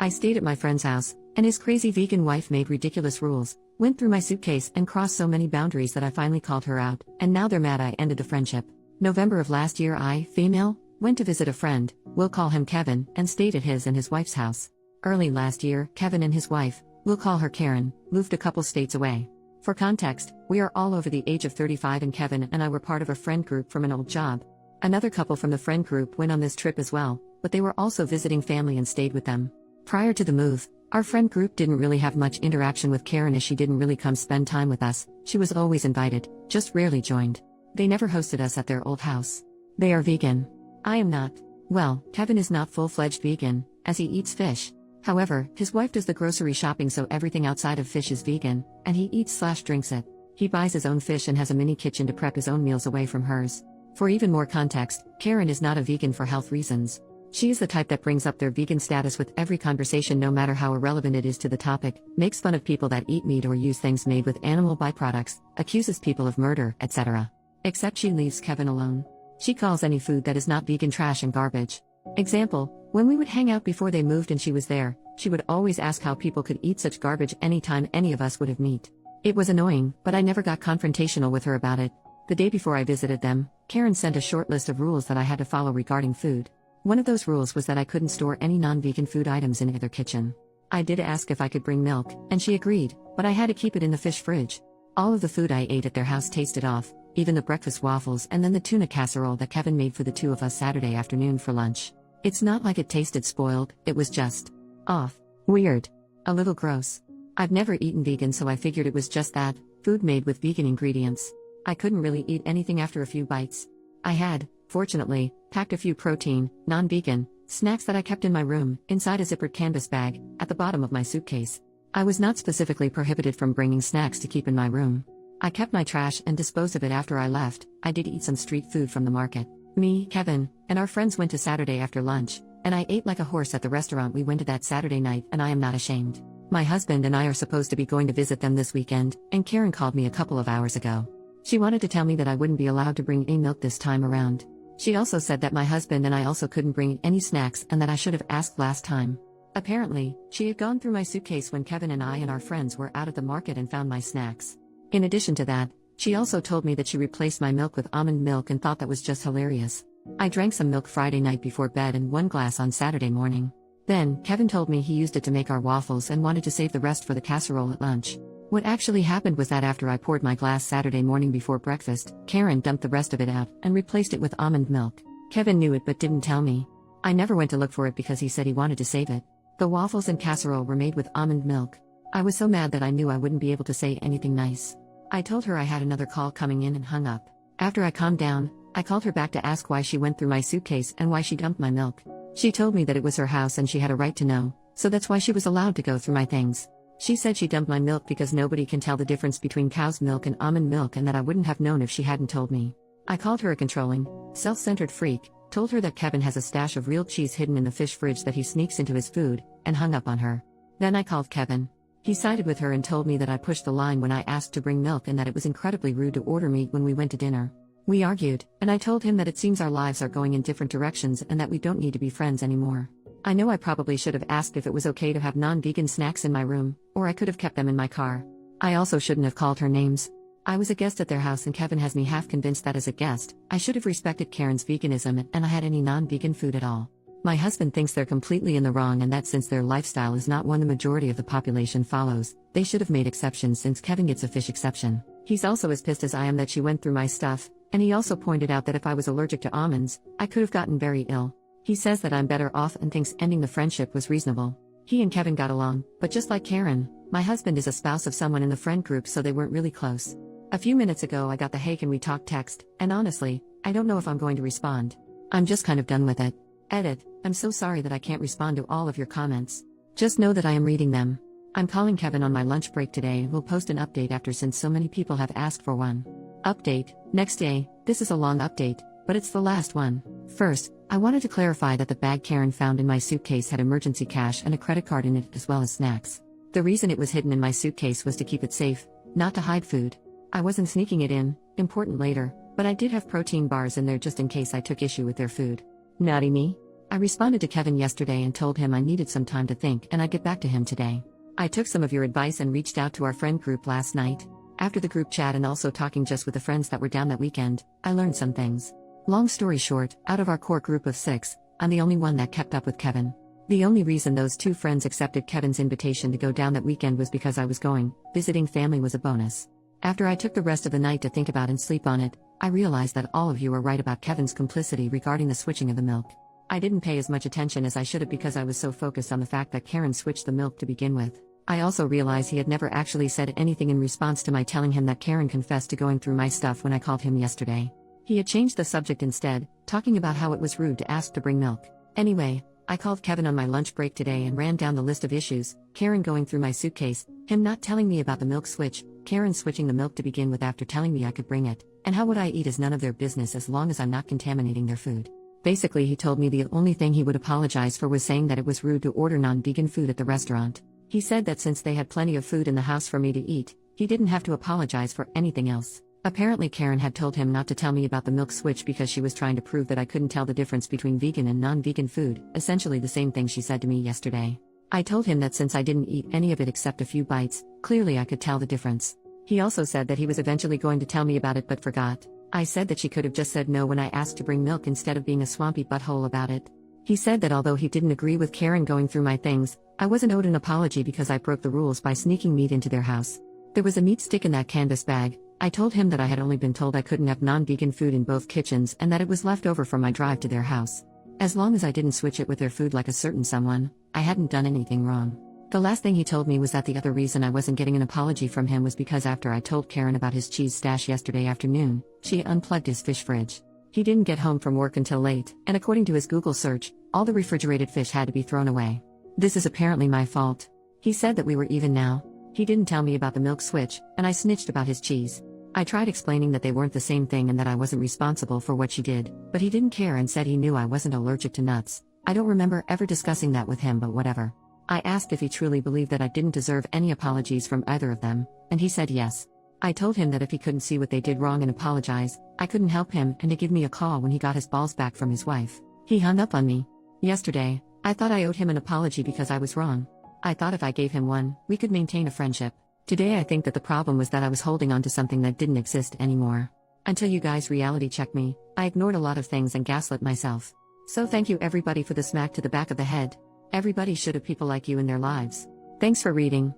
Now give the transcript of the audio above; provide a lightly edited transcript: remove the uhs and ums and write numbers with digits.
I stayed at my friend's house, and his crazy vegan wife made ridiculous rules, went through my suitcase and crossed so many boundaries that I finally called her out, and now they're mad I ended the friendship. November of last year I, female, went to visit a friend, we'll call him Kevin, and stayed at his and his wife's house. Early last year, Kevin and his wife, we'll call her Karen, moved a couple states away. For context, we are all over the age of 35 and Kevin and I were part of a friend group from an old job. Another couple from the friend group went on this trip as well, but they were also visiting family and stayed with them. Prior to the move, our friend group didn't really have much interaction with Karen as she didn't really come spend time with us, she was always invited, just rarely joined. They never hosted us at their old house. They are vegan. I am not. Well, Kevin is not full-fledged vegan, as he eats fish. However, his wife does the grocery shopping so everything outside of fish is vegan, and he eats/drinks it. He buys his own fish and has a mini kitchen to prep his own meals away from hers. For even more context, Karen is not a vegan for health reasons. She is the type that brings up their vegan status with every conversation no matter how irrelevant it is to the topic, makes fun of people that eat meat or use things made with animal byproducts, accuses people of murder, etc. Except she leaves Kevin alone. She calls any food that is not vegan trash and garbage. Example, when we would hang out before they moved and she was there, she would always ask how people could eat such garbage anytime any of us would have meat. It was annoying, but I never got confrontational with her about it. The day before I visited them, Karen sent a short list of rules that I had to follow regarding food. One of those rules was that I couldn't store any non-vegan food items in either kitchen. I did ask if I could bring milk, and she agreed, but I had to keep it in the fish fridge. All of the food I ate at their house tasted off, even the breakfast waffles and then the tuna casserole that Kevin made for the two of us Saturday afternoon for lunch. It's not like it tasted spoiled, it was just off. Weird. A little gross. I've never eaten vegan so I figured it was just that, food made with vegan ingredients. I couldn't really eat anything after a few bites. I had, fortunately, packed a few protein, non-vegan, snacks that I kept in my room, inside a zippered canvas bag, at the bottom of my suitcase. I was not specifically prohibited from bringing snacks to keep in my room. I kept my trash and disposed of it after I left. I did eat some street food from the market. Me, Kevin, and our friends went to Saturday after lunch, and I ate like a horse at the restaurant we went to that Saturday night and I am not ashamed. My husband and I are supposed to be going to visit them this weekend, and Karen called me a couple of hours ago. She wanted to tell me that I wouldn't be allowed to bring any milk this time around. She also said that my husband and I also couldn't bring any snacks and that I should have asked last time. Apparently, she had gone through my suitcase when Kevin and I and our friends were out at the market and found my snacks. In addition to that, she also told me that she replaced my milk with almond milk and thought that was just hilarious. I drank some milk Friday night before bed and 1 glass on Saturday morning. Then, Kevin told me he used it to make our waffles and wanted to save the rest for the casserole at lunch. What actually happened was that after I poured my glass Saturday morning before breakfast, Karen dumped the rest of it out and replaced it with almond milk. Kevin knew it but didn't tell me. I never went to look for it because he said he wanted to save it. The waffles and casserole were made with almond milk. I was so mad that I knew I wouldn't be able to say anything nice. I told her I had another call coming in and hung up. After I calmed down, I called her back to ask why she went through my suitcase and why she dumped my milk. She told me that it was her house and she had a right to know, so that's why she was allowed to go through my things. She said she dumped my milk because nobody can tell the difference between cow's milk and almond milk and that I wouldn't have known if she hadn't told me. I called her a controlling, self-centered freak, told her that Kevin has a stash of real cheese hidden in the fish fridge that he sneaks into his food, and hung up on her. Then I called Kevin. He sided with her and told me that I pushed the line when I asked to bring milk and that it was incredibly rude to order meat when we went to dinner. We argued, and I told him that it seems our lives are going in different directions and that we don't need to be friends anymore. I know I probably should have asked if it was okay to have non-vegan snacks in my room, or I could have kept them in my car. I also shouldn't have called her names. I was a guest at their house and Kevin has me half convinced that as a guest, I should have respected Karen's veganism and I had any non-vegan food at all. My husband thinks they're completely in the wrong and that since their lifestyle is not one the majority of the population follows, they should have made exceptions since Kevin gets a fish exception. He's also as pissed as I am that she went through my stuff, and he also pointed out that if I was allergic to almonds, I could have gotten very ill. He says that I'm better off and thinks ending the friendship was reasonable. He and Kevin got along, but just like Karen, my husband is a spouse of someone in the friend group so they weren't really close. A few minutes ago I got the "hey can we talk" text, and honestly, I don't know if I'm going to respond. I'm just kind of done with it. Edit, I'm so sorry that I can't respond to all of your comments. Just know that I am reading them. I'm calling Kevin on my lunch break today and will post an update after since so many people have asked for one. Update, next day. This is a long update, but it's the last one. First, I wanted to clarify that the bag Karen found in my suitcase had emergency cash and a credit card in it as well as snacks. The reason it was hidden in my suitcase was to keep it safe, not to hide food. I wasn't sneaking it in, important later, but I did have protein bars in there just in case I took issue with their food. Naughty me. I responded to Kevin yesterday and told him I needed some time to think and I'd get back to him today. I took some of your advice and reached out to our friend group last night. After the group chat and also talking just with the friends that were down that weekend, I learned some things. Long story short, out of our core group of 6, I'm the only one that kept up with Kevin. The only reason those 2 friends accepted Kevin's invitation to go down that weekend was because I was going. Visiting family was a bonus. After I took the rest of the night to think about and sleep on it, I realized that all of you were right about Kevin's complicity regarding the switching of the milk. I didn't pay as much attention as I should have because I was so focused on the fact that Karen switched the milk to begin with. I also realized he had never actually said anything in response to my telling him that Karen confessed to going through my stuff when I called him yesterday. He had changed the subject instead, talking about how it was rude to ask to bring milk. Anyway, I called Kevin on my lunch break today and ran down the list of issues: Karen going through my suitcase, him not telling me about the milk switch, Karen switching the milk to begin with after telling me I could bring it, and how what I eat is none of their business as long as I'm not contaminating their food. Basically, he told me the only thing he would apologize for was saying that it was rude to order non-vegan food at the restaurant. He said that since they had plenty of food in the house for me to eat, he didn't have to apologize for anything else. Apparently Karen had told him not to tell me about the milk switch because she was trying to prove that I couldn't tell the difference between vegan and non-vegan food, essentially the same thing she said to me yesterday. I told him that since I didn't eat any of it except a few bites, clearly I could tell the difference. He also said that he was eventually going to tell me about it but forgot. I said that she could have just said no when I asked to bring milk instead of being a swampy butthole about it. He said that although he didn't agree with Karen going through my things, I wasn't owed an apology because I broke the rules by sneaking meat into their house. There was a meat stick in that canvas bag. I told him that I had only been told I couldn't have non-vegan food in both kitchens and that it was left over from my drive to their house. As long as I didn't switch it with their food like a certain someone, I hadn't done anything wrong. The last thing he told me was that the other reason I wasn't getting an apology from him was because after I told Karen about his cheese stash yesterday afternoon, she unplugged his fish fridge. He didn't get home from work until late, and according to his Google search, all the refrigerated fish had to be thrown away. This is apparently my fault. He said that we were even now. He didn't tell me about the milk switch, and I snitched about his cheese. I tried explaining that they weren't the same thing and that I wasn't responsible for what she did, but he didn't care and said he knew I wasn't allergic to nuts. I don't remember ever discussing that with him, but whatever. I asked if he truly believed that I didn't deserve any apologies from either of them, and he said yes. I told him that if he couldn't see what they did wrong and apologize, I couldn't help him and to give me a call when he got his balls back from his wife. He hung up on me. Yesterday, I thought I owed him an apology because I was wrong. I thought if I gave him one, we could maintain a friendship. Today I think that the problem was that I was holding on to something that didn't exist anymore. Until you guys reality checked me, I ignored a lot of things and gaslit myself. So thank you everybody for the smack to the back of the head. Everybody should have people like you in their lives. Thanks for reading.